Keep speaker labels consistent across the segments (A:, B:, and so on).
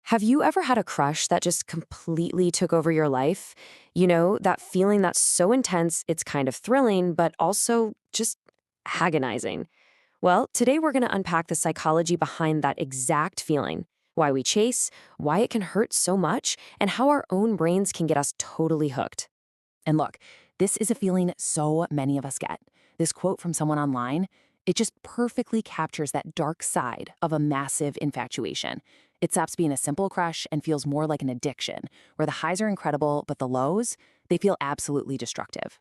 A: Have you ever had a crush that just completely took over your life? You know, that feeling that's so intense, it's kind of thrilling, but also just agonizing. Well, today we're going to unpack the psychology behind that exact feeling, why we chase, why it can hurt so much, and how our own brains can get us totally hooked.
B: And look, this is a feeling so many of us get. This quote from someone online, it just perfectly captures that dark side of a massive infatuation. It stops being a simple crush and feels more like an addiction, where the highs are incredible, but the lows, they feel absolutely destructive.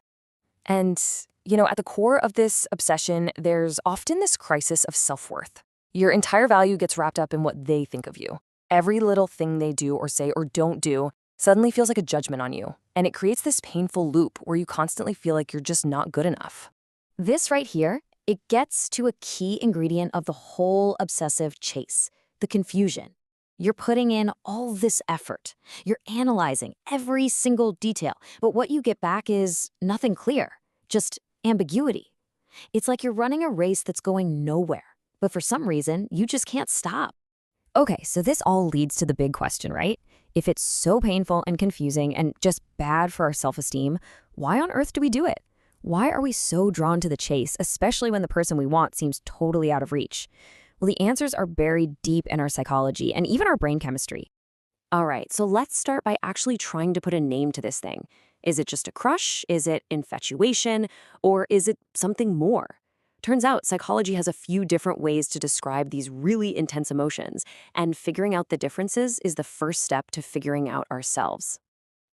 A: And, at the core of this obsession, there's often this crisis of self-worth. Your entire value gets wrapped up in what they think of you. Every little thing they do or say or don't do suddenly feels like a judgment on you, and it creates this painful loop where you constantly feel like you're just not good enough. This right here, it gets to a key ingredient of the whole obsessive chase, the confusion. You're putting in all this effort. You're analyzing every single detail, but what you get back is nothing clear, just ambiguity. It's like you're running a race that's going nowhere, but for some reason, you just can't stop. Okay, so this all leads to the big question, right? If it's so painful and confusing and just bad for our self-esteem, why on earth do we do it? Why are we so drawn to the chase, especially when the person we want seems totally out of reach? Well, the answers are buried deep in our psychology and even our brain chemistry. All right, so let's start by actually trying to put a name to this thing. Is it just a crush? Is it infatuation? Or is it something more? Turns out psychology has a few different ways to describe these really intense emotions, and figuring out the differences is the first step to figuring out ourselves.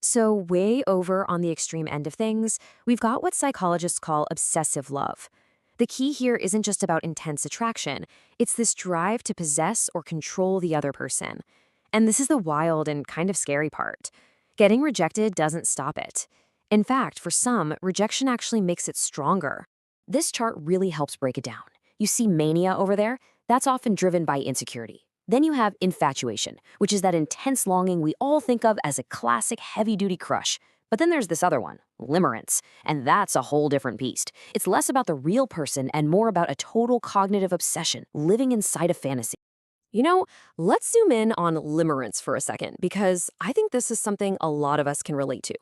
A: So way over on the extreme end of things, we've got what psychologists call obsessive love. The key here isn't just about intense attraction, it's this drive to possess or control the other person. And this is the wild and kind of scary part. Getting rejected doesn't stop it. In fact, for some, rejection actually makes it stronger. This chart really helps break it down. You see mania over there? That's often driven by insecurity. Then you have infatuation, which is that intense longing we all think of as a classic heavy-duty crush. But then there's this other one, limerence, and that's a whole different beast. It's less about the real person and more about a total cognitive obsession, living inside a fantasy. You know, let's zoom in on limerence for a second, because I think this is something a lot of us can relate to.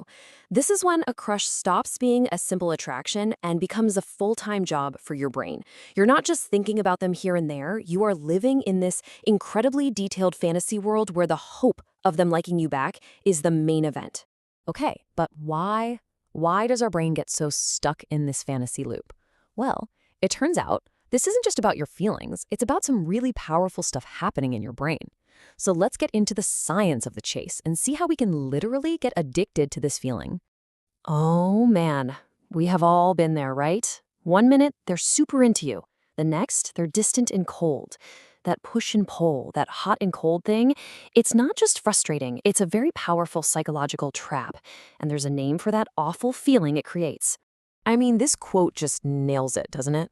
A: This is when a crush stops being a simple attraction and becomes a full-time job for your brain. You're not just thinking about them here and there, you are living in this incredibly detailed fantasy world where the hope of them liking you back is the main event. Okay, but why? Why does our brain get so stuck in this fantasy loop? Well, it turns out this isn't just about your feelings, it's about some really powerful stuff happening in your brain. So let's get into the science of the chase and see how we can literally get addicted to this feeling. Oh man, we have all been there, right? One minute, they're super into you. The next, they're distant and cold. That push and pull, that hot and cold thing, it's not just frustrating, it's a very powerful psychological trap. And there's a name for that awful feeling it creates. I mean, this quote just nails it, doesn't it?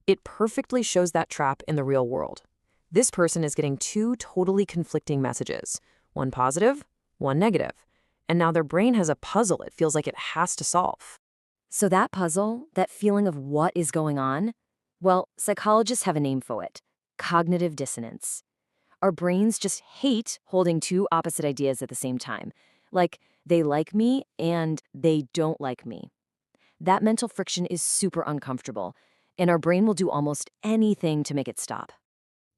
A: It perfectly shows that trap in the real world. This person is getting two totally conflicting messages, one positive, one negative. And now their brain has a puzzle it feels like it has to solve. So that puzzle, that feeling of what is going on, well, psychologists have a name for it, cognitive dissonance. Our brains just hate holding two opposite ideas at the same time, like they like me and they don't like me. That mental friction is super uncomfortable, and our brain will do almost anything to make it stop.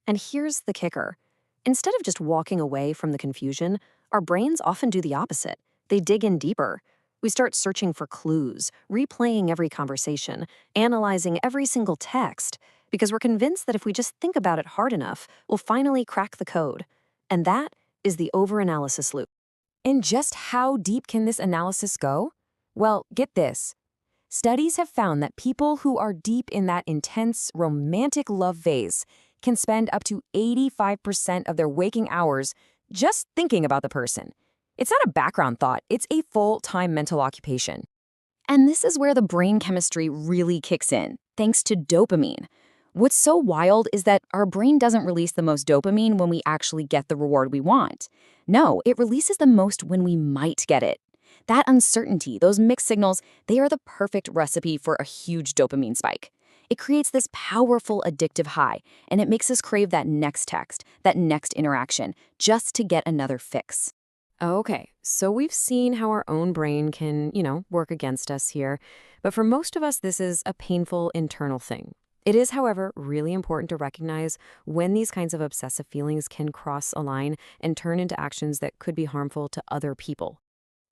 A: And here's the kicker. Instead of just walking away from the confusion, our brains often do the opposite. They dig in deeper. We start searching for clues, replaying every conversation, analyzing every single text, because we're convinced that if we just think about it hard enough, we'll finally crack the code. And that is the overanalysis loop. And just how deep can this analysis go? Well, get this. Studies have found that people who are deep in that intense, romantic love phase can spend up to 85% of their waking hours just thinking about the person. It's not a background thought, it's a full-time mental occupation. And this is where the brain chemistry really kicks in, thanks to dopamine. What's so wild is that our brain doesn't release the most dopamine when we actually get the reward we want. No, it releases the most when we might get it. That uncertainty, those mixed signals, they are the perfect recipe for a huge dopamine spike.
B: It creates this powerful addictive high, and it makes us crave that next text, that next interaction, just to get another fix.
A: Okay, so we've seen how our own brain can, work against us here. But for most of us, this is a painful internal thing. It is, however, really important to recognize when these kinds of obsessive feelings can cross a line and turn into actions that could be harmful to other people.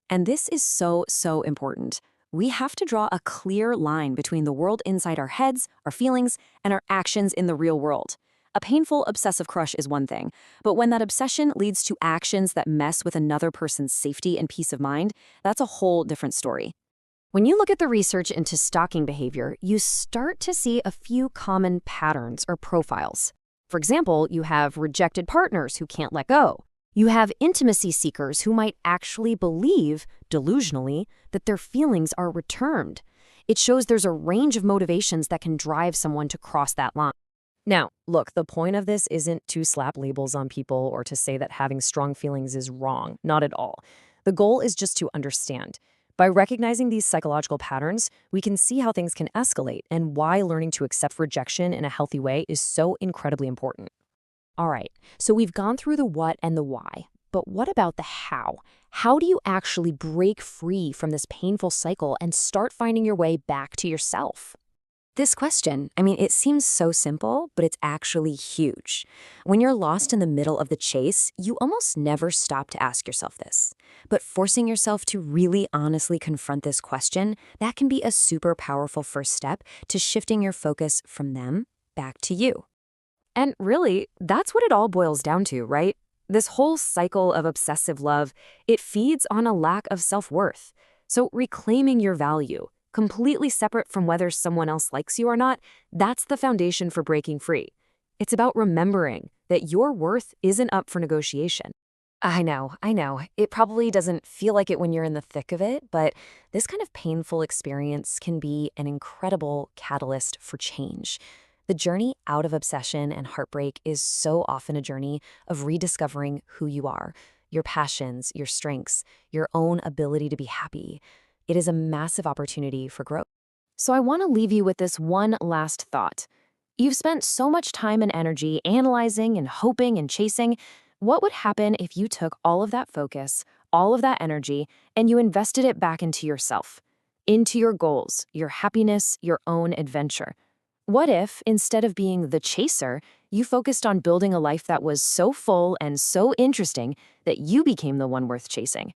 B: And this is so, so important. We have to draw a clear line between the world inside our heads, our feelings, and our actions in the real world. A painful obsessive crush is one thing, but when that obsession leads to actions that mess with another person's safety and peace of mind, that's a whole different story. When you look at the research into stalking behavior, you start to see a few common patterns or profiles. For example, you have rejected partners who can't let go. You have intimacy seekers who might actually believe, delusionally, that their feelings are returned. It shows there's a range of motivations that can drive someone to cross that line.
A: Now, look, the point of this isn't to slap labels on people or to say that having strong feelings is wrong. Not at all. The goal is just to understand. By recognizing these psychological patterns, we can see how things can escalate and why learning to accept rejection in a healthy way is so incredibly important.
B: All right, so we've gone through the what and the why, but what about the how? How do you actually break free from this painful cycle and start finding your way back to yourself? This question, it seems so simple, but it's actually huge. When you're lost in the middle of the chase, you almost never stop to ask yourself this. But forcing yourself to really honestly confront this question, that can be a super powerful first step to shifting your focus from them back to you.
A: And really, that's what it all boils down to, right? This whole cycle of obsessive love, it feeds on a lack of self-worth. So reclaiming your value, completely separate from whether someone else likes you or not, that's the foundation for breaking free. It's about remembering that your worth isn't up for negotiation. I know. It probably doesn't feel like it when you're in the thick of it, but this kind of painful experience can be an incredible catalyst for change. The journey out of obsession and heartbreak is so often a journey of rediscovering who you are, your passions, your strengths, your own ability to be happy. It is a massive opportunity for growth. So I want to leave you with this one last thought. You've spent so much time and energy analyzing and hoping and chasing. What would happen if you took all of that focus, all of that energy, and you invested it back into yourself, into your goals, your happiness, your own adventure? What if, instead of being the chaser, you focused on building a life that was so full and so interesting that you became the one worth chasing?